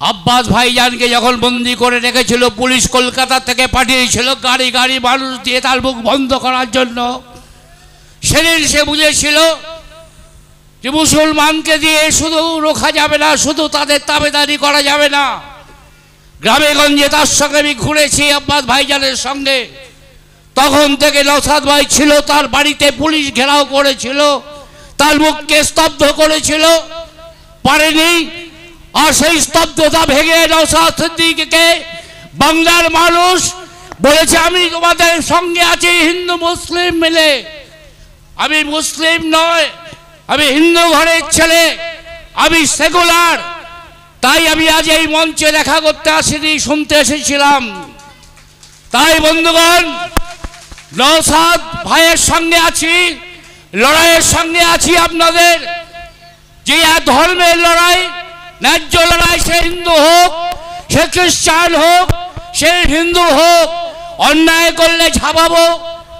আব্বাস ভাইজানকে যখন বন্দি করে রেখেছিল, পুলিশ কলকাতা থেকে পাঠিয়েছিল গাড়ি গাড়ি মানুষ দিয়ে তার মুখ বন্ধ করার জন্য, সেদিন সে বুঝেছিল যে মুসলমানকে দিয়ে শুধু রোখা যাবে না, শুধু তাদের তাবেদারি করা যাবে না। গ্রামে গঞ্জে তার সঙ্গে আমি ঘুরেছি আব্বাস ভাইজানের সঙ্গে। তখন থেকে নওশাদ ভাই ছিল, তার বাড়িতে পুলিশ ঘেরাও করেছিল, তার মুখকে স্তব্ধ করেছিল, পারেনি। আর সেই স্তব্ধতা ভেঙে নওশাদ সিদ্দিকীকে বাংলার মানুষ বলেছে, আমি তোমাদের সঙ্গে আছি হিন্দু মুসলিম মিলে। আমি মুসলিম নয়, আমি হিন্দু ঘরের ছেলে, আমি সেকুলার। তাই আমি আজ এই মঞ্চে দেখা করতে আসিনি, শুনতে এসেছিলাম। তাই বন্ধুগণ, নওশাদ ভাইয়ের সঙ্গে আছি, লড়াইয়ের সঙ্গে আছি আপনাদের। যে ধর্মের লড়াই, ন্যায্য লড়াই, সে হিন্দু হোক, সে খ্রিস্টান হোক, সে হিন্দু হোক, অন্যায় করলে ঝাঁপাবো।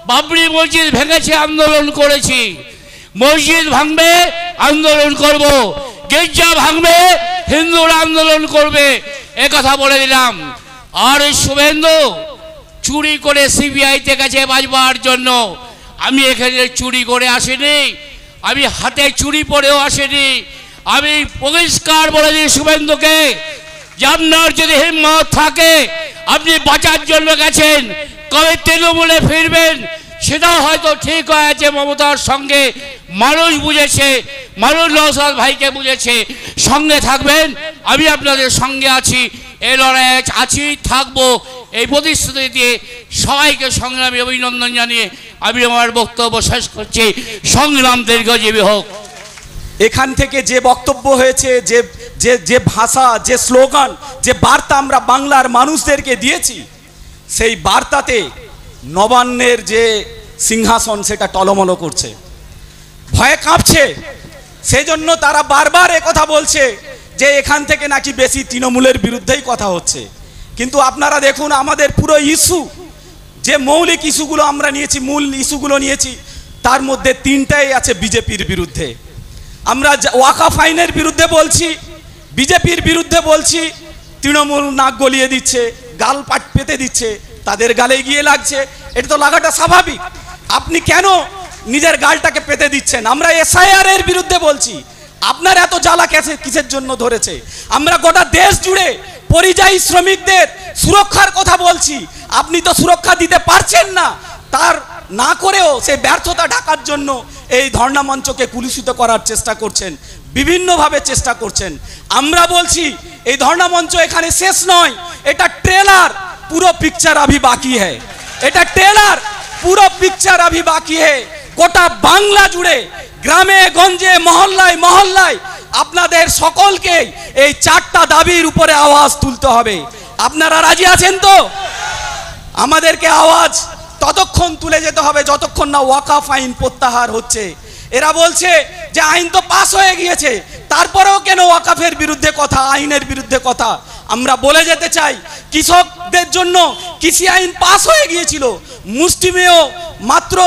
বাবরি মসজিদ ভেঙেছে, আন্দোলন করেছি। মসজিদ ভাঙবে, আন্দোলন করব। গির্জা ভাঙবে, হিন্দুরা আন্দোলন করবে, এ কথা বলে দিলাম। আর এই শুভেন্দু চুরি করে সিবিআইতে গেছে বাজবার জন্য। আমি এখানে চুরি করে আসিনি, আমি হাতে চুরি পরেও আসিনি। আমি পরিষ্কার বলে দিই শুভেন্দুকে যে আপনার যদি হিম্মত থাকে, আপনি বাঁচার জন্য গেছেন, কবে তৃণমূলে ফিরবেন সেটাও হয়তো ঠিক হয়েছে। মমতার সঙ্গে মানুষ বুঝেছে, মানুষ নওশাদ ভাইকে বুঝেছে। সঙ্গে থাকবেন, আমি আপনাদের সঙ্গে আছি, এই লড়াইয়ে আছি, থাকবো। এই প্রতিশ্রুতি দিয়ে সবাইকে সংগ্রামী অভিনন্দন জানিয়ে আমি আমার বক্তব্য শেষ করছি। সংগ্রাম দীর্ঘজীবী হোক। এখান থেকে যে বক্তব্য হয়েছে, যে যে যে ভাষা, যে স্লোগান, যে বার্তা আমরা বাংলার মানুষদেরকে দিয়েছি, সেই বার্তাতে নবান্নের যে সিংহাসন সেটা টলমল করছে, ভয়ে কাঁপছে। সেই জন্য তারা বারবার কথা বলছে যে এখান থেকে নাকি বেশি তৃণমূলের বিরুদ্ধেই কথা হচ্ছে। কিন্তু আপনারা দেখুন, আমাদের পুরো ইস্যু, যে মৌলিক ইস্যুগুলো আমরা নিয়েছি, মূল ইস্যুগুলো নিয়েছি, তার মধ্যে তিনটাই আছে বিজেপির বিরুদ্ধে। আমরা ওয়াকাফ আইনের বিরুদ্ধে বলছি, বিজেপির বিরুদ্ধে বলছি। তৃণমূল নাক গলিয়ে দিচ্ছে, গাল পাট পেতে দিচ্ছে, তাদের গালে গিয়ে লাগছে। এটা তো লাগাটা স্বাভাবিক। আপনি কেন নিজের গালটাকে পেতে দিচ্ছেন? আমরা এসআইআর এর বিরুদ্ধে বলছি, আপনার এত জ্বালা কিসের জন্য ধরেছে? আমরা গোটা দেশ জুড়ে পরিযায়ী শ্রমিকদের সুরক্ষার কথা বলছি, আপনি তো সুরক্ষা দিতে পারছেন না। তার না করেও সেই ব্যর্থতা ঢাকার জন্য এই ধর্ণা মঞ্চকে কুলুষিত করার চেষ্টা করছেন, বিভিন্নভাবে চেষ্টা করছেন। আমরা বলছি এই ধর্ণা মঞ্চ এখানে শেষ নয়, এটা ট্রেলার, পুরো পিকচার अभी बाकी है। এটা ট্রেলার, পুরো পিকচার अभी बाकी है। গোটা বাংলা জুড়ে, গ্রামে গঞ্জে, মহল্লায় মহল্লায় আপনাদের সকলকে এই চারটা দাবির উপরে আওয়াজ তুলতে হবে। আপনারা রাজি আছেন তো? আমাদেরকে আওয়াজ ততক্ষণ তুলে যেতে হবে যতক্ষণ না ওয়াকাফ আইন প্রত্যাহার হচ্ছে। এরা বলছে যে আইন তো পাস হয়ে গিয়েছে, তারপরেও কেন ওয়াকাফের বিরুদ্ধে কথা, আইনের বিরুদ্ধে কথা? আমরা বলে যেতে চাই, কৃষকদের জন্য কৃষি আইন পাস হয়ে গিয়েছিল। মুসলিমেও মাত্র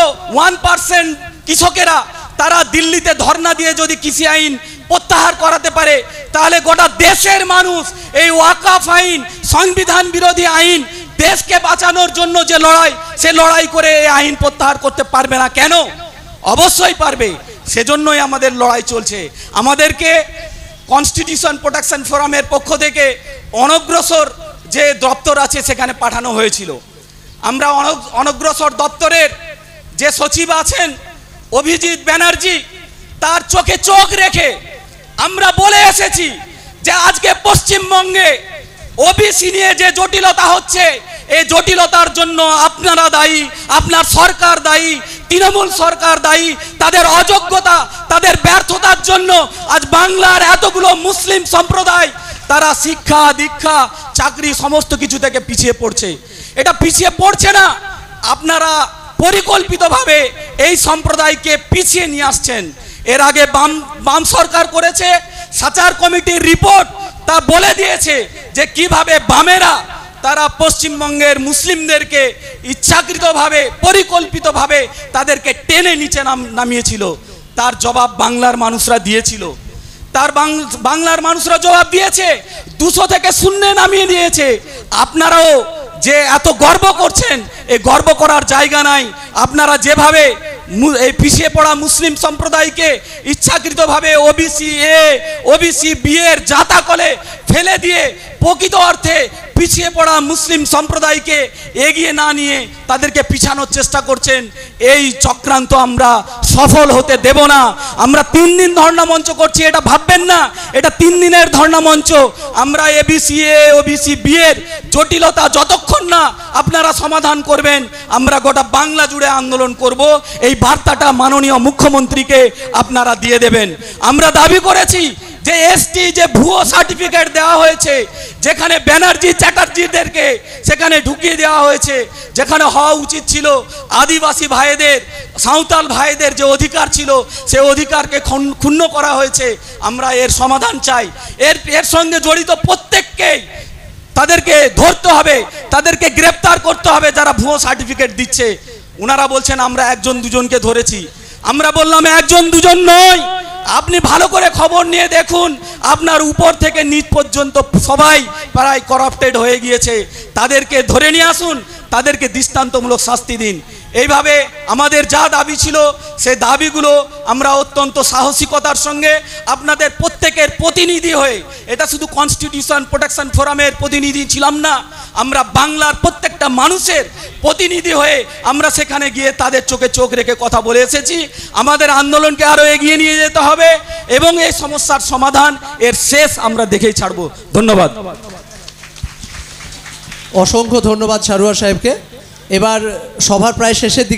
1% কৃষকেরা তারা দিল্লিতে ধর্ণা দিয়ে যদি কৃষি আইন প্রত্যাহার করাতে পারে, তাহলে গোটা দেশের মানুষ এই ওয়াকাফ আইন, সংবিধান বিরোধী আইন, দেশকে বাঁচানোর জন্য যে লড়াই, সে লড়াই করে এই আইন প্রত্যাহার করতে পারবে না কেন? অবশ্যই পারবে। সেজন্যই আমাদের লড়াই চলছে। আমাদেরকে কনস্টিটিউশন প্রোটেকশন ফোরামের পক্ষ থেকে অনগ্রসর যে দপ্তর আছে সেখানে পাঠানো হয়েছিল। আমরা অনগ্রসর দপ্তরের যে সচিব আছেন অভিজিৎ ব্যানার্জি, তার চোখে চোখ রেখে আমরা বলে এসেছি যে আজকে পশ্চিমবঙ্গে ওবিসি নিয়ে যে জটিলতা হচ্ছে, এই জটিলতার জন্য আপনারা দায়ী, আপনার সরকার দায়ী, তৃণমূল সরকার দায়ী। তাদের অযোগ্যতা, তাদের ব্যর্থতার জন্য আজ বাংলার এতগুলো মুসলিম সম্প্রদায় তারা শিক্ষা, দীক্ষা, চাকরি সমস্ত কিছু থেকে পিছিয়ে পড়ছে। এটা পিছিয়ে পড়ছে না, আপনারা পরিকল্পিতভাবে এই সম্প্রদায়কে পিছিয়ে নিয়ে আসছেন। এর আগে বাম সরকার করেছে, সাচার কমিটির রিপোর্ট তা বলে দিয়েছে যে কিভাবে বামেরা তারা পশ্চিমবঙ্গের মুসলিমদেরকে ইচ্ছাকৃতভাবে, পরিকল্পিতভাবে তাদেরকে টেনে নিচে নামিয়েছিল। তার জবাব বাংলার মানুষরা দিয়েছিল। তার বাংলার মানুষরা জবাব দিয়েছে, 200 থেকে 0 নামিয়ে দিয়েছে। আপনারাও যে এত গর্ব করছেন, এই গর্ব করার জায়গা নাই। আপনারা যেভাবে এই পিছিয়ে পড়া মুসলিম সম্প্রদায়কে ইচ্ছাকৃতভাবে ওবিসি এ ওবিসি বি এর জাতাকলে ফেলে দিয়ে প্রকৃত অর্থে পিছিয়ে পড়া মুসলিম সম্প্রদায়কে এগিয়ে না নিয়ে তাদেরকে পিছানোর চেষ্টা করছেন, এই চক্রান্ত আমরা সফল হতে দেব না। আমরা 3 দিন ধর্ণা মঞ্চ করছি, এটা ভাববেন না এটা 3 দিনের ধর্ণা মঞ্চ। আমরা এবিসি এ ওবিসি বি এর জটিলতা যতক্ষণ না আপনারা সমাধান করবেন, আমরা গোটা বাংলা জুড়ে আন্দোলন করব। এই বার্তাটা মাননীয় মুখ্যমন্ত্রীকে আপনারা দিয়ে দেবেন। আমরা দাবি করেছি যে এসটি যে ভুয়ো সার্টিফিকেট দেওয়া হয়েছে, যেখানে ব্যানার্জি চ্যাটার্জিদেরকে সেখানে ঢুকিয়ে দেওয়া হয়েছে, যেখানে হওয়া উচিত ছিল আদিবাসী ভাইদের সাঁওতাল ভাইদের যে অধিকার ছিল সে অধিকারকে ক্ষুণ্ণ করা হয়েছে। আমরা এর সমাধান চাই। এর সঙ্গে জড়িত প্রত্যেককেই তাদেরকে ধরতে হবে, তাদেরকে গ্রেপ্তার করতে হবে যারা ভুয়ো সার্টিফিকেট দিচ্ছে। ওনারা বলছেন আমরা 1-2জনকে ধরেছি। আমরা বললাম 1-2জন নয়, আপনি ভালো করে খবর নিয়ে দেখুন, আপনার উপর থেকে নিচ পর্যন্ত সবাই প্রায় করাপ্টেড হয়ে গিয়েছে। তাদেরকে ধরে নিয়ে আসুন, তাদেরকে দৃষ্টান্তমূলক শাস্তি দিন। এইভাবে আমাদের যা দাবি ছিল সেই দাবিগুলো আমরা অত্যন্ত সাহসিকতার সঙ্গে আপনাদের প্রত্যেকের প্রতিনিধি হয়ে, এটা শুধু কনস্টিটিউশন প্রোটেকশন ফোরামের প্রতিনিধি ছিলাম না, আমরা বাংলার প্রত্যেকটা মানুষের প্রতিনিধি হয়ে আমরা সেখানে গিয়ে তাদের চোখে চোখ রেখে কথা বলে এসেছি। আমাদের আন্দোলনকে আরও এগিয়ে নিয়ে যেতে হবে এবং এই সমস্যার সমাধান এর শেষ আমরা দেখেই ছাড়ব। ধন্যবাদ। অসংখ্য ধন্যবাদ সারোয়ার সাহেবকে। এবার সভার প্রায় শেষের দিকে